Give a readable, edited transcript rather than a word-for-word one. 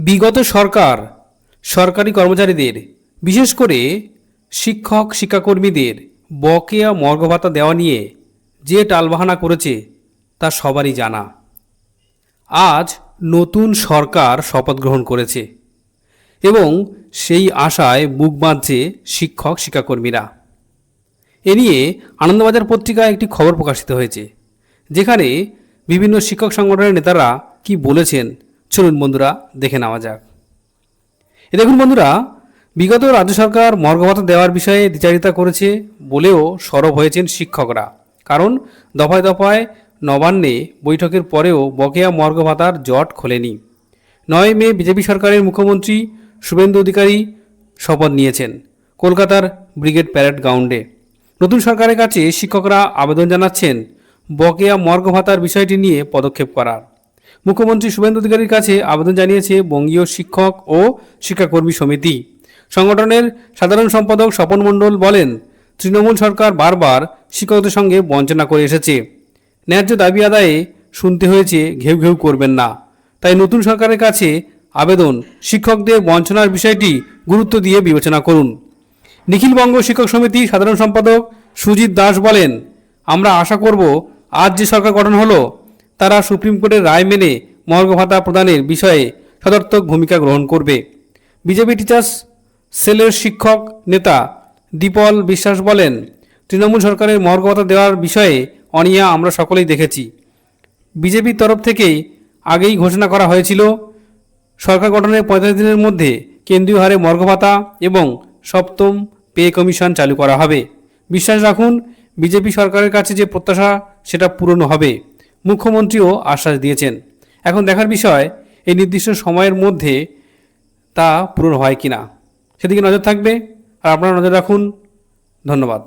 বিগত সরকার সরকারি কর্মচারীদের, বিশেষ করে শিক্ষক শিক্ষাকর্মীদের বকেয়া মর্গ ভাতা দেওয়া নিয়ে যে টালবাহানা করেছে তা সবারই জানা। আজ নতুন সরকার শপথ গ্রহণ করেছে এবং সেই আশায় বুক বাঁধছে শিক্ষক শিক্ষাকর্মীরা। এ নিয়ে আনন্দবাজার পত্রিকায় একটি খবর প্রকাশিত হয়েছে, যেখানে বিভিন্ন শিক্ষক সংগঠনের নেতারা কি বলেছেন চলুন বন্ধুরা দেখে নেওয়া যাক। দেখুন বন্ধুরা, বিগত রাজ্য সরকার মর্গ ভাতা দেওয়ার বিষয়ে দ্বিচারিতা করেছে বলেও সরব হয়েছেন শিক্ষকরা। কারণ দফায় দফায় নবান্নে বৈঠকের পরেও বকেয়া মর্গ ভাতার জট খোলেনি। 9 মে বিজেপি সরকারের মুখ্যমন্ত্রী শুভেন্দু অধিকারী শপথ নিয়েছেন কলকাতার ব্রিগেড প্যারেড গ্রাউন্ডে। নতুন সরকারের কাছে শিক্ষকরা আবেদন জানাচ্ছেন বকেয়া মর্গ ভাতার বিষয়টি নিয়ে পদক্ষেপ করার। মুখ্যমন্ত্রী শুভেন্দু অধিকারীর কাছে আবেদন জানিয়েছে বঙ্গীয় শিক্ষক ও শিক্ষাকর্মী সমিতি। সংগঠনের সাধারণ সম্পাদক স্বপন মণ্ডল বলেন, তৃণমূল সরকার বারবার শিক্ষকদের সঙ্গে বঞ্চনা করে এসেছে। ন্যায্য দাবি আদায়ে শুনতে হয়েছে ঘেউ ঘেউ করবেন না। তাই নতুন সরকারের কাছে আবেদন, শিক্ষকদের বঞ্চনার বিষয়টি গুরুত্ব দিয়ে বিবেচনা করুন। নিখিল বঙ্গ শিক্ষক সমিতি সাধারণ সম্পাদক সুজিত দাস বলেন, আমরা আশা করব আজ যে সরকার গঠন হলো তারা সুপ্রিম কোর্টের রায় মেনে মর্গ ভাতা প্রদানের বিষয়ে সদর্থক ভূমিকা গ্রহণ করবে। বিজেপি টিচার্স সেলের শিক্ষক নেতা দীপল বিশ্বাস বলেন, তৃণমূল সরকারের মর্গ ভাতা দেওয়ার বিষয়ে অনীহা আমরা সকলেই দেখেছি। বিজেপির তরফ থেকেই আগেই ঘোষণা করা হয়েছিল সরকার গঠনের 45 দিনের মধ্যে কেন্দ্রীয় হারে মর্গ ভাতা এবং সপ্তম পে কমিশন চালু করা হবে। বিশ্বাস রাখুন, বিজেপি সরকারের কাছে যে প্রত্যাশা সেটা পূরণ হবে। মুখ্যমন্ত্রীও আশ্বাস দিয়েছেন। এখন দেখার বিষয় এই নির্দিষ্ট সময়ের মধ্যে তা পূরণ হয় কিনা, সেদিকে নজর থাকবে। আর আপনারা নজর রাখুন। ধন্যবাদ।